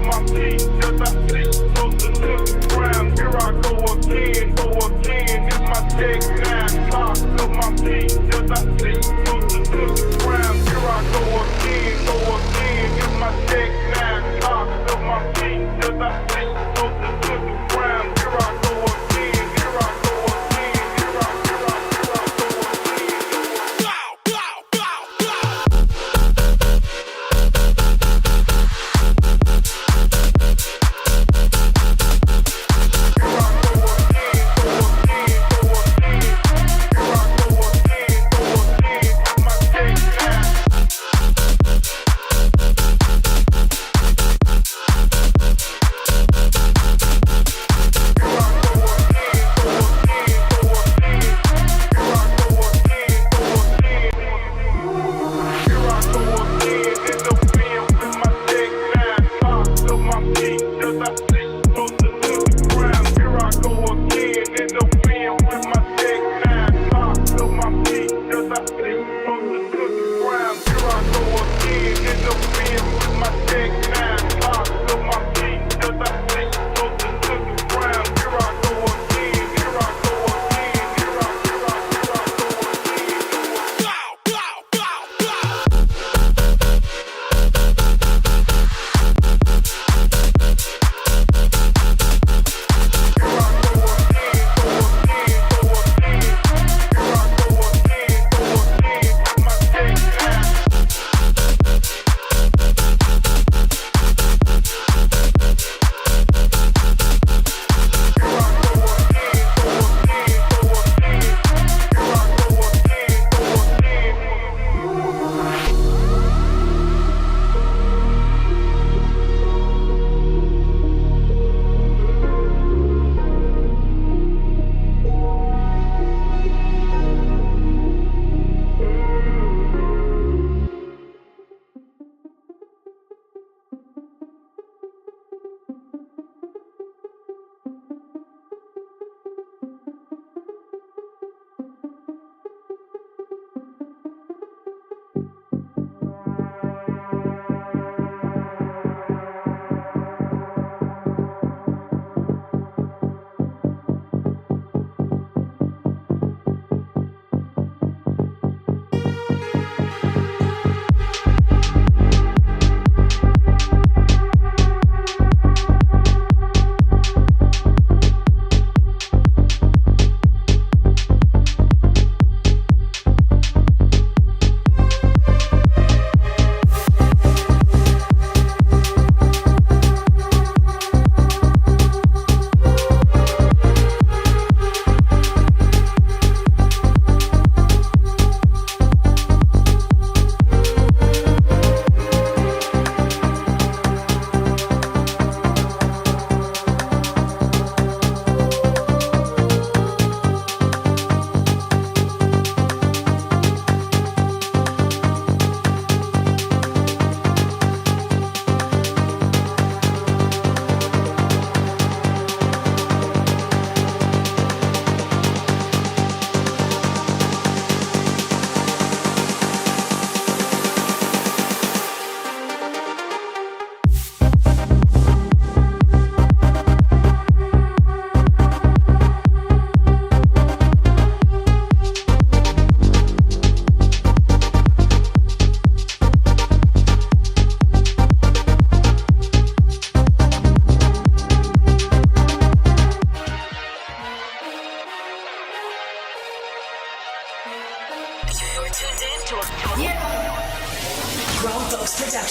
my feet, just I see, supposed to look around. Here I go again, it's my check 9 o'clock. Up my feet, just I see, supposed to look around. Here I go again, it's my check 9 o'clock. Up my feet, just I see, supposed to look around. Here I go again, here I go again, here I go again. Wow, wow, wow, wow.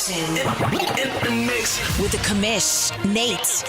In mix with the commish, Nate.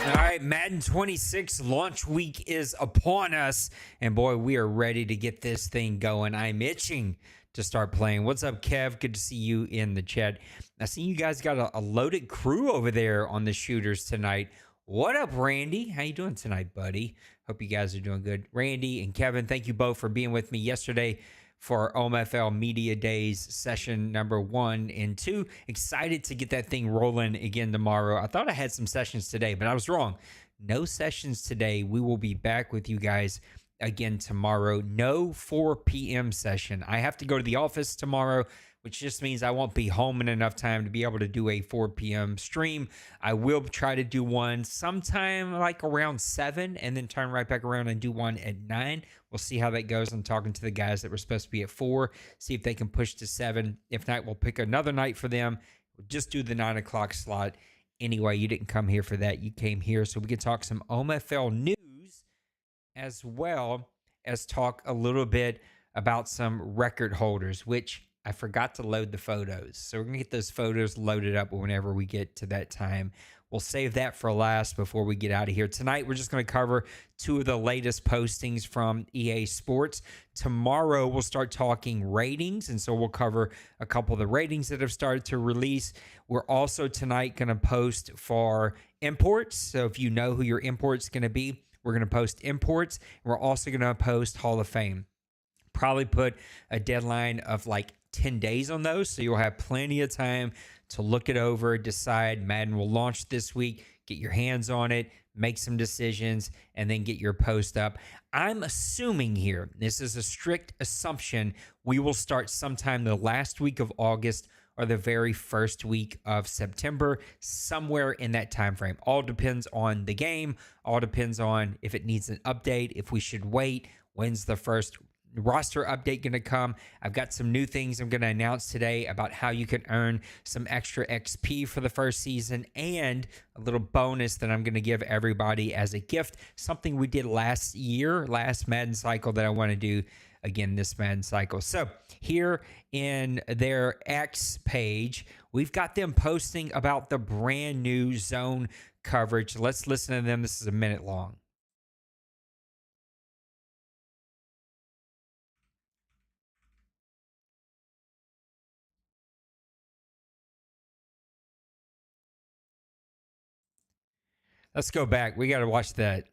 All right, Madden 26 launch week is upon us, and boy, we are ready to get this thing going. I'm itching to start playing. What's up, Kev? Good to see you in the chat. I see you guys got a loaded crew over there on the shooters tonight. What up, Randy? How you doing tonight, buddy? Hope you guys are doing good. Randy and Kevin, thank you both for being with me yesterday for OMFL Media Days session number 1 and 2. Excited to get that thing rolling again tomorrow. I thought I had some sessions today, but I was wrong. No sessions today. We will be back with you guys again tomorrow. No 4 p.m. session. I have to go to the office tomorrow. which just means I won't be home in enough time to be able to do a 4 p.m. stream. I will try to do one sometime like around 7 and then turn right back around and do one at 9. We'll see how that goes. I'm talking to the guys that were supposed to be at 4, see if they can push to 7. If not, we'll pick another night for them. We'll just do the 9 o'clock slot. Anyway, you didn't come here for that. You came here so we can talk some OMFL news as well as talk a little bit about some record holders, which I forgot to load the photos. So we're going to get those photos loaded up whenever we get to that time. We'll save that for last before we get out of here. Tonight, we're just going to cover 2 of the latest postings from EA Sports. Tomorrow, we'll start talking ratings, and so we'll cover a couple of the ratings that have started to release. We're also tonight going to post for imports. So if you know who your import's going to be, we're going to post imports. We're also going to post Hall of Fame. Probably put a deadline of like 10 days on those, so you'll have plenty of time to look it over, decide. Madden will launch this week. Get your hands on it, make some decisions, and then get your post up. I'm assuming here, this is a strict assumption, we will start sometime the last week of August or the very first week of September, somewhere in that time frame. All depends on the game. All depends on if it needs an update, if we should wait, when's the first roster update going to come. I've got some new things I'm going to announce today about how you can earn some extra XP for the first season, and a little bonus that I'm going to give everybody as a gift, something we did last Madden cycle, that I want to do again this Madden cycle. So here in their X page, we've got them posting about the brand new zone coverage. Let's listen to them. This is a minute long. Let's go back. We got to watch that.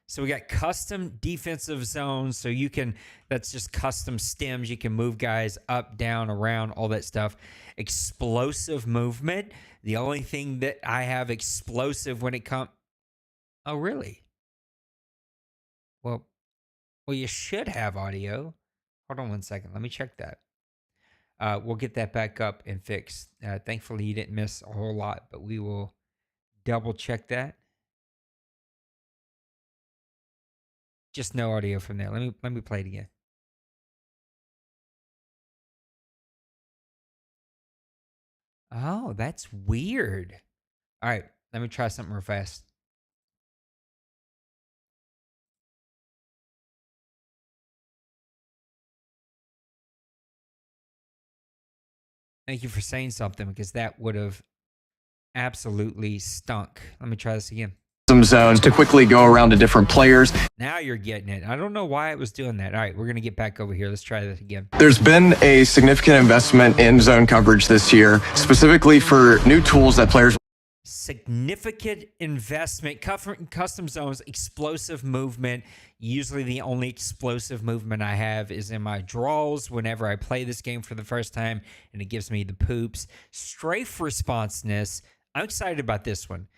So we got custom defensive zones. So you can, that's just custom stems. You can move guys up, down, around, all that stuff. Explosive movement. The only thing that I have explosive when it comes. Oh, really? Well, you should have audio. Hold on one second. Let me check that. We'll get that back up and fixed. Thankfully, you didn't miss a whole lot, but we will double check that. Just no audio from there. Let me play it again. Oh, that's weird. All right, let me try something real fast. Thank you for saying something, because that would have absolutely stunk. Let me try this again. Some zones to quickly go around to different players. Now you're getting it. I don't know why it was doing that. All right, we're going to get back over here. Let's try that again. There's been a significant investment in zone coverage this year, specifically for new tools that players... Significant investment, custom zones, explosive movement. Usually the only explosive movement I have is in my draws whenever I play this game for the first time, and it gives me the poops. Strafe responsiveness. I'm excited about this one.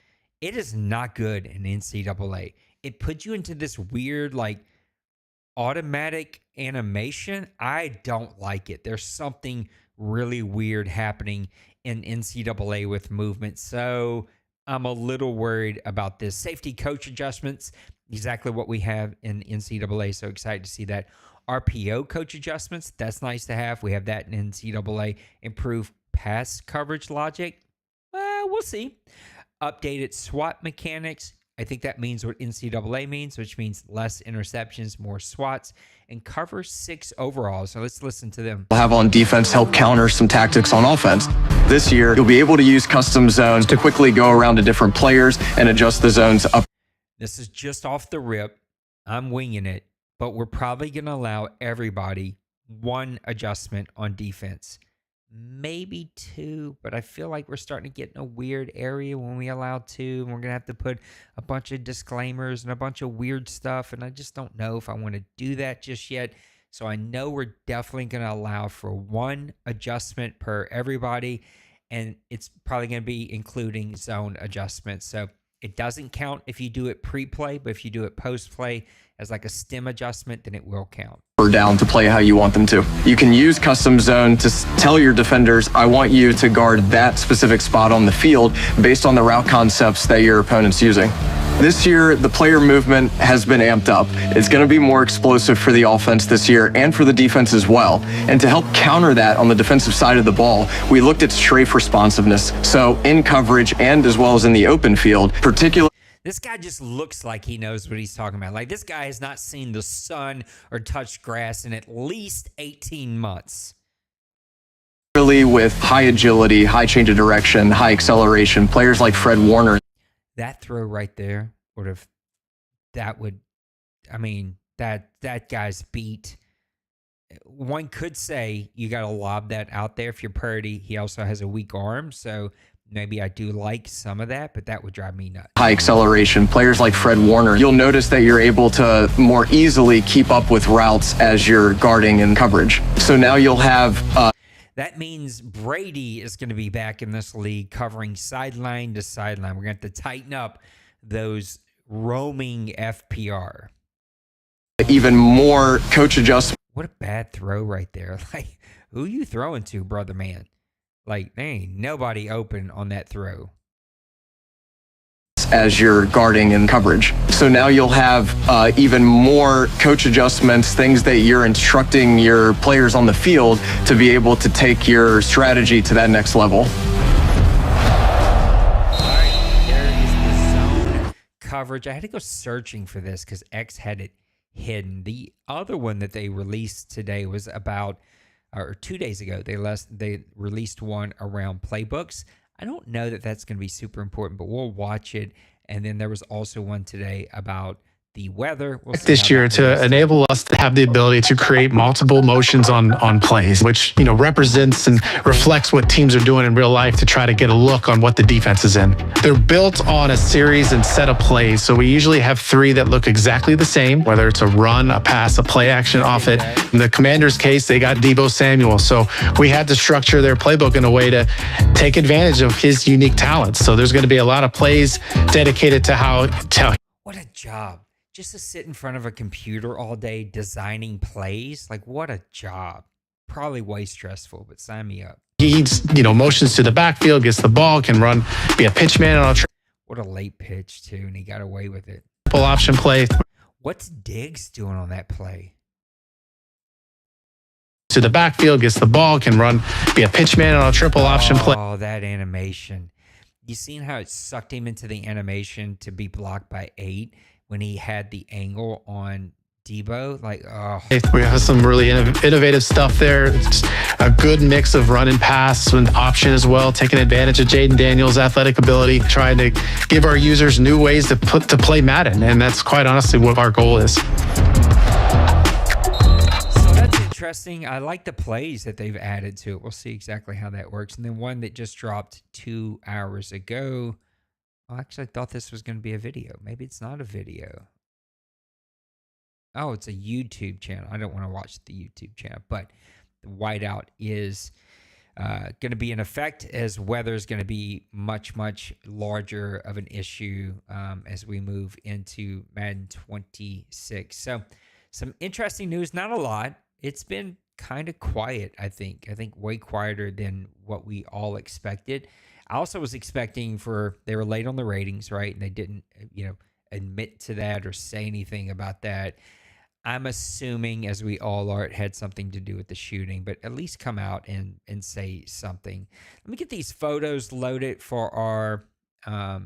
It is not good in NCAA. It puts you into this weird, like, automatic animation. I don't like it. There's something really weird happening in NCAA with movement. So I'm a little worried about this. Safety coach adjustments, exactly what we have in NCAA. So excited to see that. RPO coach adjustments, that's nice to have. We have that in NCAA. Improved pass coverage logic. We'll see. Updated SWAT mechanics. I think that means what NCAA means, which means less interceptions, more SWATs, and cover 6 overall. So let's listen to them. Have on defense help counter some tactics on offense. This year, you'll be able to use custom zones to quickly go around to different players and adjust the zones up. This is just off the rip. I'm winging it, but we're probably going to allow everybody 1 adjustment on defense. Maybe 2, but I feel like we're starting to get in a weird area when we allow 2, and we're going to have to put a bunch of disclaimers and a bunch of weird stuff, and I just don't know if I want to do that just yet. So I know we're definitely going to allow for 1 adjustment per everybody, and it's probably going to be including zone adjustments. So it doesn't count if you do it pre-play, but if you do it post-play as like a stem adjustment, then it will count. or down to play how you want them to. You can use custom zone to tell your defenders, I want you to guard that specific spot on the field based on the route concepts that your opponent's using. This year, the player movement has been amped up. It's going to be more explosive for the offense this year and for the defense as well. And to help counter that on the defensive side of the ball, we looked at strafe responsiveness. So in coverage and as well as in the open field, particularly. This guy just looks like he knows what he's talking about. Like, this guy has not seen the sun or touched grass in at least 18 months. With high agility, high change of direction, high acceleration, players like Fred Warner. That throw right there that guy's beat. One could say you got to lob that out there if you're Purdy. He also has a weak arm, so maybe I do like some of that, but that would drive me nuts. High acceleration, players like Fred Warner, you'll notice that you're able to more easily keep up with routes as you're guarding in coverage. So now you'll have... That means Brady is going to be back in this league covering sideline to sideline. We're going to have to tighten up those roaming FPR. Even more coach adjustments. What a bad throw right there. Like, who you throwing to, brother man? Like, there ain't nobody open on that throw. As you're guarding in coverage. So now you'll have even more coach adjustments, things that you're instructing your players on the field to be able to take your strategy to that next level. All right, there is the zone coverage. I had to go searching for this because X had it hidden. The other one that they released today was about, or 2 days ago, they released one around playbooks. I don't know that that's going to be super important, but we'll watch it. And then there was also one today about the weather. This year to enable us to have the ability to create multiple motions on plays, which, you know, represents and reflects what teams are doing in real life to try to get a look on what the defense is in. They're built on a series and set of plays. So we usually have 3 that look exactly the same, whether it's a run, a pass, a play action off it. In the Commanders' case, they got Deebo Samuel. So we had to structure their playbook in a way to take advantage of his unique talents. So there's going to be a lot of plays dedicated to how. What a job. Just to sit in front of a computer all day designing plays, like what a job. Probably way stressful, but sign me up. He's, you know, motions to the backfield, gets the ball, can run, be a pitch man on a what a late pitch too, and he got away with it. triple option play. What's Diggs doing on that play? To the backfield, gets the ball, can run, be a pitch man on a triple option play. Oh, that animation. You seen how it sucked him into the animation to be blocked by 8 when he had the angle on Deebo? Like, oh. We have some really innovative stuff there. It's a good mix of run and pass and option as well, taking advantage of Jaden Daniels' athletic ability, trying to give our users new ways to play Madden. And that's quite honestly what our goal is. Interesting. I like the plays that they've added to it. We'll see exactly how that works. And then one that just dropped 2 hours ago. Well, actually, I thought this was going to be a video. Maybe it's not a video. Oh, it's a YouTube channel. I don't want to watch the YouTube channel, but the whiteout is going to be in effect as weather is going to be much, much larger of an issue as we move into Madden 26. So some interesting news, not a lot. It's been kind of quiet, I think. I think way quieter than what we all expected. I also was expecting they were late on the ratings, right? And they didn't, admit to that or say anything about that. I'm assuming, as we all are, it had something to do with the shooting, but at least come out and say something. Let me get these photos loaded for our oh,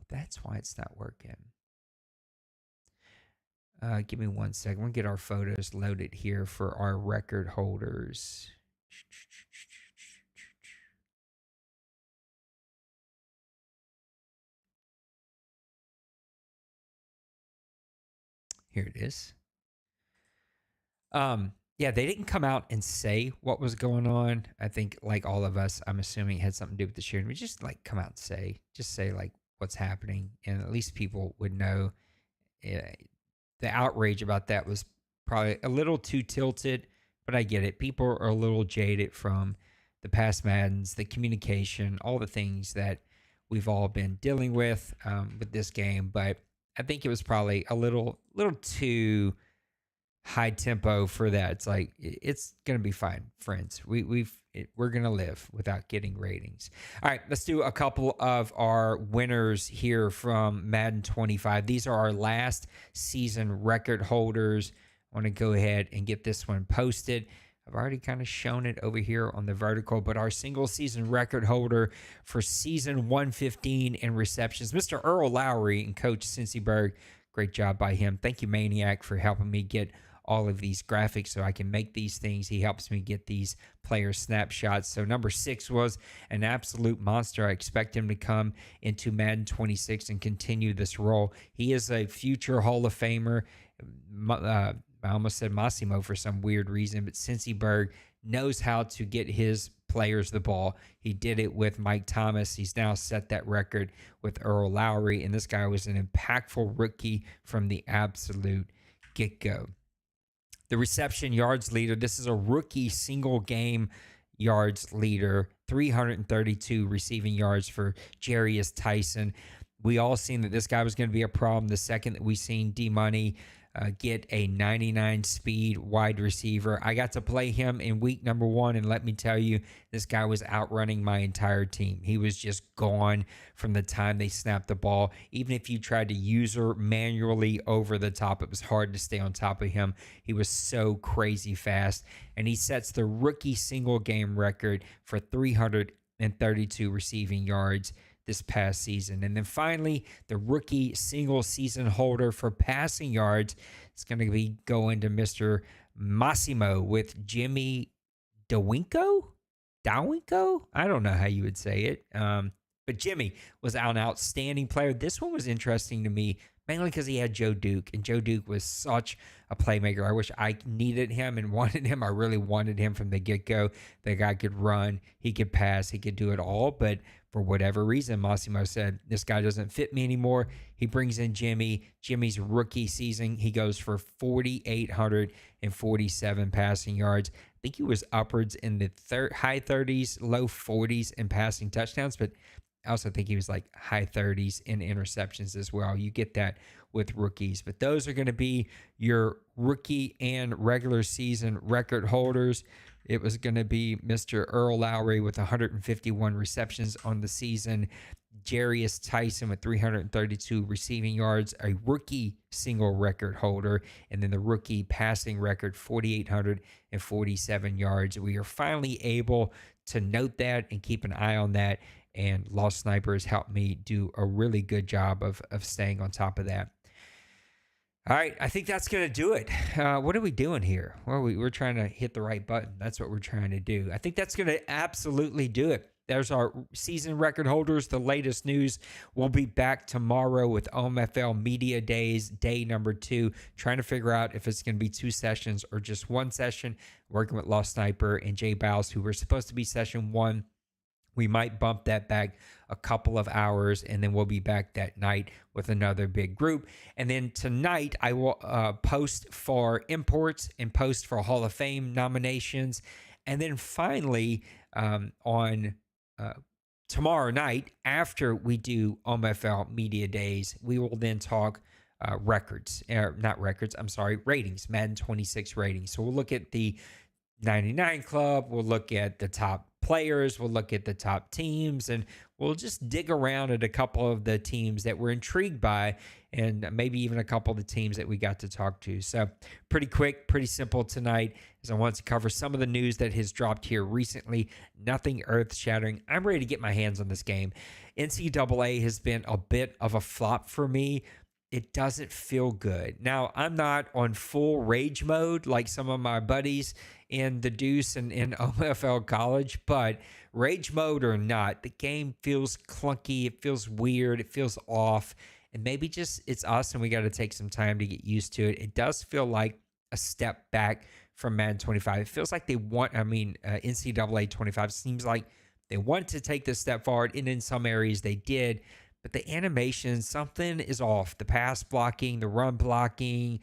that's why it's not working. Give me 1 second. We'll get our photos loaded here for our record holders. Here it is. Yeah, they didn't come out and say what was going on. I think, like all of us, I'm assuming it had something to do with the shooting. We just come out and say what's happening, and at least people would know. The outrage about that was probably a little too tilted, but I get it. People are a little jaded from the past Maddens, the communication, all the things that we've all been dealing with this game. But I think it was probably a little too high tempo for that. It's like it's gonna be fine, friends. We're gonna live without getting ratings. All right, let's do a couple of our winners here from Madden 25. These are our last season record holders. I want to go ahead and get this one posted. I've already kind of shown it over here on the vertical, but our single season record holder for season 115 in receptions, Mr. Earl Lowry and Coach Cincyberg. Great job by him. Thank you, Maniac, for helping me get all of these graphics so I can make these things. He helps me get these player snapshots. So number 6 was an absolute monster. I expect him to come into Madden 26 and continue this role. He is a future Hall of Famer. I almost said Massimo for some weird reason, but Cincyberg knows how to get his players the ball. He did it with Mike Thomas. He's now set that record with Earl Lowry, and this guy was an impactful rookie from the absolute get-go. The reception yards leader, this is a rookie single game yards leader, 332 receiving yards for Jarius Tyson. We all seen that this guy was going to be a problem the second that we seen D-Money get a 99 speed wide receiver. I got to play him in week number 1, and let me tell you, this guy was outrunning my entire team. He was just gone from the time they snapped the ball. Even if you tried to user manually over the top, it was hard to stay on top of him. He was so crazy fast, and he sets the rookie single game record for 332 receiving yards this past season. And then finally, the rookie single season holder for passing yards is going to be going to Mr. Massimo with Jimmy Dawinko? I don't know how you would say it. But Jimmy was an outstanding player. This one was interesting to me, mainly because he had Joe Duke, and Joe Duke was such a playmaker. I wish I needed him and wanted him. I really wanted him from the get-go. The guy could run, he could pass, he could do it all, but for whatever reason, Massimo said, this guy doesn't fit me anymore. He brings in Jimmy. Jimmy's rookie season, he goes for 4,847 passing yards. I think he was upwards in the high 30s, low 40s in passing touchdowns, but I also think he was like high 30s in interceptions as well. You get that with rookies. But those are going to be your rookie and regular season record holders. It was going to be Mr. Earl Lowry with 151 receptions on the season. Jarius Tyson with 332 receiving yards, a rookie single record holder, and then the rookie passing record, 4,847 yards. We are finally able to note that and keep an eye on that, and Lost Sniper has helped me do a really good job of staying on top of that. All right, I think that's going to do it. What are we doing here? Well, we're trying to hit the right button. That's what we're trying to do. I think that's going to absolutely do it. There's our season record holders, the latest news. We'll be back tomorrow with OMFL Media Days, day number 2, trying to figure out if it's going to be 2 sessions or just 1 session, working with Lost Sniper and Jay Bows, who were supposed to be session 1. We might bump that back a couple of hours, and then we'll be back that night with another big group. And then tonight, I will post for imports and post for Hall of Fame nominations. And then finally, on tomorrow night, after we do OMFL Media Days, we will then talk ratings, Madden 26 ratings. So we'll look at the 99 Club, we'll look at the top players, we'll look at the top teams, and we'll just dig around at a couple of the teams that we're intrigued by, and maybe even a couple of the teams that we got to talk to. So pretty quick, pretty simple tonight, as I want to cover some of the news that has dropped here recently. Nothing earth-shattering. I'm ready to get my hands on this game. NCAA has been a bit of a flop for me. It doesn't feel good. Now, I'm not on full rage mode like some of my buddies in the Deuce and in OMFL college, but rage mode or not, the game feels clunky. It feels weird. It feels off. And maybe just it's us and we got to take some time to get used to it. It does feel like a step back from Madden 25. It feels like NCAA 25 seems like they wanted to take this step forward, and in some areas they did. But the animation, something is off. The pass blocking, the run blocking,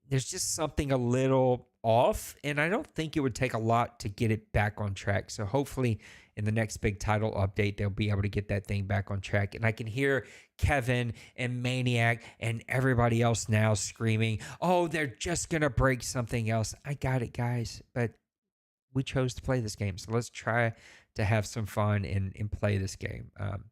there's just something a little off, and I don't think it would take a lot to get it back on track. So hopefully in the next big title update, they'll be able to get that thing back on track. And I can hear Kevin and Maniac and everybody else now screaming, oh, they're just going to break something else. I got it, guys, but we chose to play this game. So let's try to have some fun and play this game.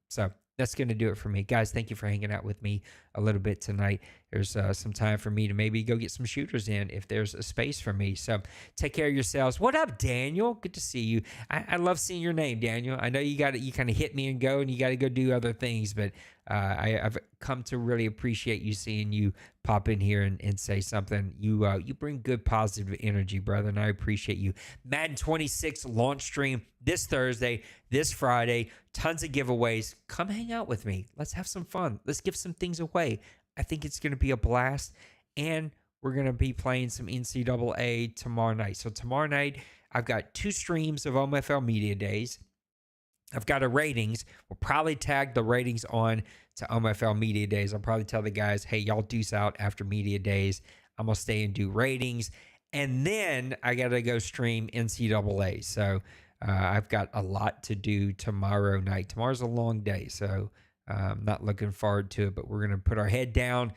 So that's going to do it for me. Guys, thank you for hanging out with me a little bit tonight. There's some time for me to maybe go get some shooters in if there's a space for me. So take care of yourselves. What up, Daniel? Good to see you. I love seeing your name, Daniel. I know you kind of hit me and go, and you got to go do other things, but I've come to really appreciate you, seeing you pop in here and say something. You bring good positive energy, brother, and I appreciate you. Madden 26 launch stream this Thursday, this Friday, tons of giveaways. Come hang out with me. Let's have some fun. Let's give some things away. I think it's going to be a blast, and we're going to be playing some NCAA tomorrow night. So tomorrow night, I've got 2 streams of OMFL Media Days. I've got a ratings. We'll probably tag the ratings on to OMFL Media Days. I'll probably tell the guys, hey, y'all deuce out after Media Days. I'm going to stay and do ratings. And then I got to go stream NCAA. So I've got a lot to do tomorrow night. Tomorrow's a long day, so I'm not looking forward to it. But we're going to put our head down,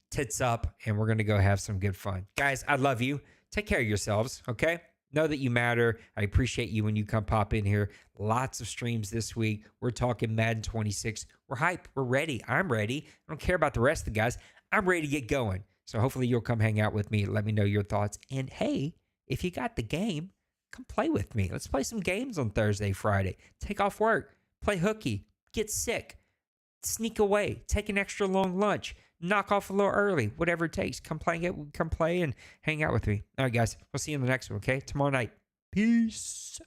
tits up, and we're going to go have some good fun. Guys, I love you. Take care of yourselves, okay? Know that you matter. I appreciate you when you come pop in here. Lots of streams this week. We're talking Madden 26. We're hyped. We're ready. I'm ready. I don't care about the rest of the guys. I'm ready to get going. So hopefully you'll come hang out with me. Let me know your thoughts. And hey, if you got the game, come play with me. Let's play some games on Thursday, Friday. Take off work. Play hooky. Get sick. Sneak away. Take an extra long lunch. Knock off a little early, whatever it takes. Come play and hang out with me. All right, guys. We'll see you in the next one, okay? Tomorrow night. Peace.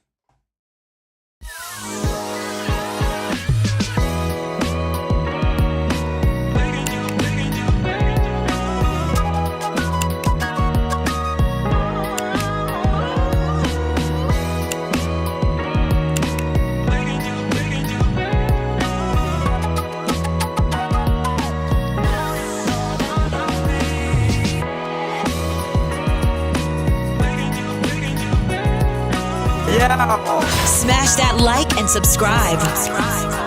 Smash that like and subscribe.